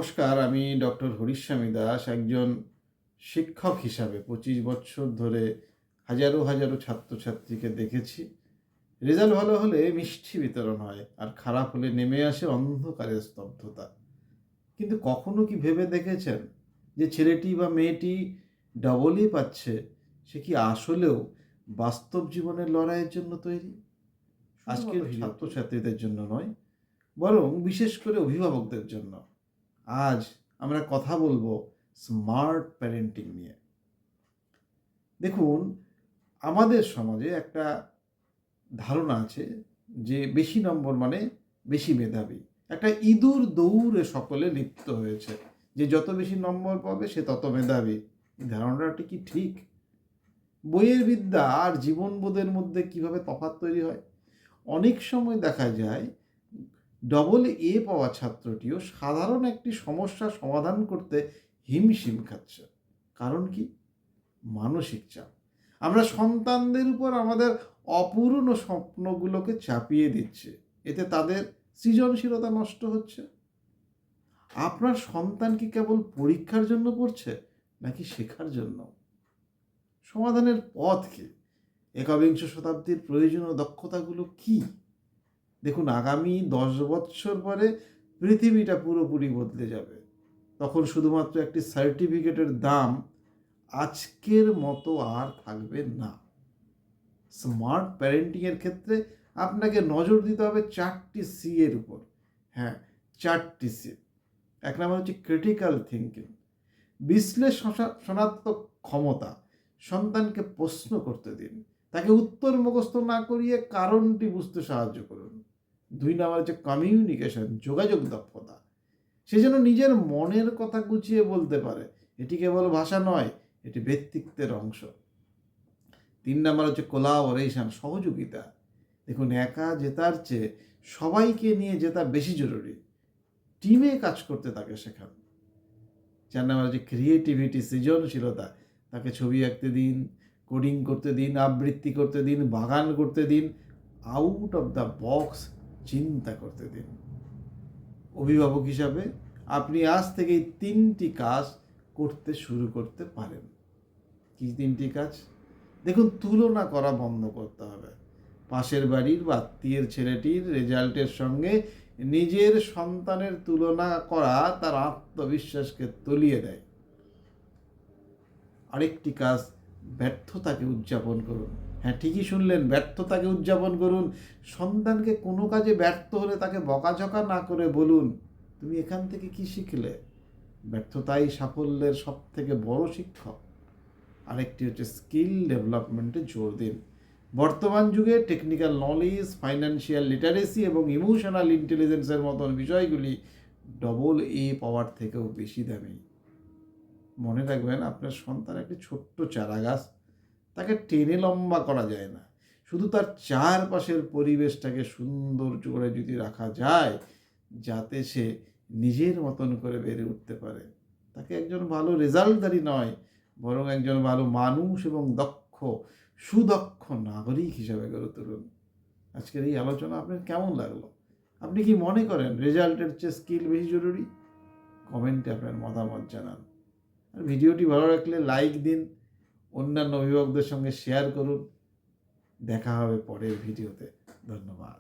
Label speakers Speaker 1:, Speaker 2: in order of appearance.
Speaker 1: নমস্কার, আমি ডক্টর হরিস্বামী দাস। একজন শিক্ষক হিসাবে 25 বছর ধরে হাজারো হাজারো ছাত্রছাত্রীকে দেখেছি। রেজাল্ট ভালো হলে মিষ্টি বিতরণ হয়, আর খারাপ হলে নেমে আসে অন্ধকারের স্তব্ধতা। কিন্তু কখনো কি ভেবে দেখেছেন যে ছেলেটি বা মেয়েটি ডবলই পাচ্ছে, সে কি আসলেও বাস্তব জীবনের লড়াইয়ের জন্য তৈরি? আজকের ছাত্রছাত্রীদের জন্য নয়, বরং বিশেষ করে অভিভাবকদের জন্য। আজ আমরা কথা বলবো স্মার্ট প্যারেন্টিং নিয়ে। দেখুন, আমাদের সমাজে একটা ধারণা আছে যে বেশি নম্বর মানে বেশি মেধাবী। একটা ইঁদুর দৌড়ে সকলে লিপ্ত হয়েছে যে যত বেশি নম্বর পাবে সে তত মেধাবী। এই ধারণাটা কি ঠিক? বইয়ের বিদ্যা আর জীবনবোধের মধ্যে কিভাবে তফাৎ তৈরি হয়? অনেক সময় দেখা যায় ডবল এ পাওয়া ছাত্রটিও সাধারণ একটি সমস্যার সমাধান করতে হিমশিম খাচ্ছে। কারণ কি? মানসিক চাপ। আমরা সন্তানদের উপর আমাদের অপূর্ণ স্বপ্নগুলোকে চাপিয়ে দিচ্ছি, এতে তাদের সৃজনশীলতা নষ্ট হচ্ছে। আপনার সন্তান কি কেবল পরীক্ষার জন্য পড়ছে, নাকি শেখার জন্য? সমাধানের পথ কি? একবিংশ শতাব্দীর প্রয়োজনীয় দক্ষতাগুলো কি? দেখুন, আগামী 10 বছর পরে পৃথিবীটা পুরোপুরি বদলে যাবে। তখন শুধুমাত্র একটি সার্টিফিকেটের দাম আজকের মতো আর থাকবে না। স্মার্ট প্যারেন্টিংয়ের ক্ষেত্রে আপনাকে নজর দিতে হবে 4টি সি এর উপর। হ্যাঁ, 4টি সি। 1 নম্বর হচ্ছে ক্রিটিক্যাল থিঙ্কিং, বিশ্লেষণাত্মক ক্ষমতা। সন্তানকে প্রশ্ন করতে দিন, তাকে উত্তর মুখস্থ না করিয়ে কারণটি বুঝতে সাহায্য করুন। 2 নম্বর হচ্ছে কমিউনিকেশন, যোগাযোগ দক্ষতা। সে যেন নিজের মনের কথা গুছিয়ে বলতে পারে। এটি কেবল ভাষা নয়, এটি ব্যক্তিত্বের অংশ। 3 নম্বর হচ্ছে কোলাবোরেশন, সহযোগিতা। দেখুন, একা জেতার চেয়ে সবাইকে নিয়ে জেতা বেশি জরুরি। টিমে কাজ করতে তাকে শেখান। 4 নম্বর হচ্ছে ক্রিয়েটিভিটি, সৃজনশীলতা। তাকে ছবি আঁকতে দিন, কোডিং করতে দিন, আবৃত্তি করতে দিন, বাগান করতে দিন, আউট অফ দ্য বক্স চিন্তা করতে দিন। অভিভাবক হিসাবে আপনি আজ থেকেই 3টি কাজ করতে শুরু করতে পারেন। কি 3টি কাজ? দেখুন, তুলনা করা বন্ধ করতে হবে। পাশের বাড়ির বা আত্মীয়ের ছেলেটির রেজাল্টের সঙ্গে নিজের সন্তানের তুলনা করা তার আত্মবিশ্বাসকে তলিয়ে দেয়। আরেকটি কাজ, ব্যর্থতাকে উদযাপন করুন। হ্যাঁ, ঠিকই শুনলেন, ব্যর্থতাকে উদযাপন করুন। সন্তানকে কোনো কাজে ব্যর্থ হলে তাকে বকাঝকা না করে বলুন, তুমি এখান থেকে কি শিখলে? ব্যর্থতাই সাফল্যের সবথেকে বড় শিক্ষক। আরেকটি হচ্ছে স্কিল ডেভেলপমেন্টে জোর দিন। বর্তমান যুগে টেকনিক্যাল নলেজ, ফাইন্যান্সিয়াল লিটারেসি এবং ইমোশনাল ইন্টেলিজেন্সের মতন বিষয়গুলি ডবল এ পাওয়ার থেকেও বেশি দামি। মনে রাখবেন, আপনার সন্তান একটি ছোট্ট চারা গাছ। তাকে টেনে লম্বা করা যায় না। শুধু তার চারপাশের পরিবেশটাকে সুন্দর করে যদি রাখা যায়, যাতে সে নিজের মতন করে বেড়ে উঠতে পারে, তাকে একজন ভালো রেজাল্টদারি নয়, বরং একজন ভালো মানুষ এবং সুদক্ষ নাগরিক হিসাবে গড়ে তুলুন। আজকের এই আলোচনা আপনার কেমন লাগলো? আপনি কি মনে করেন রেজাল্টের চেয়ে স্কিল বেশি জরুরি? কমেন্টে আপনার মতামত জানান। আর ভিডিওটি ভালো লাগলে লাইক দিন, অন্যান্য অভিভাবকদের সঙ্গে শেয়ার করুন। দেখা হবে পরের ভিডিওতে। ধন্যবাদ।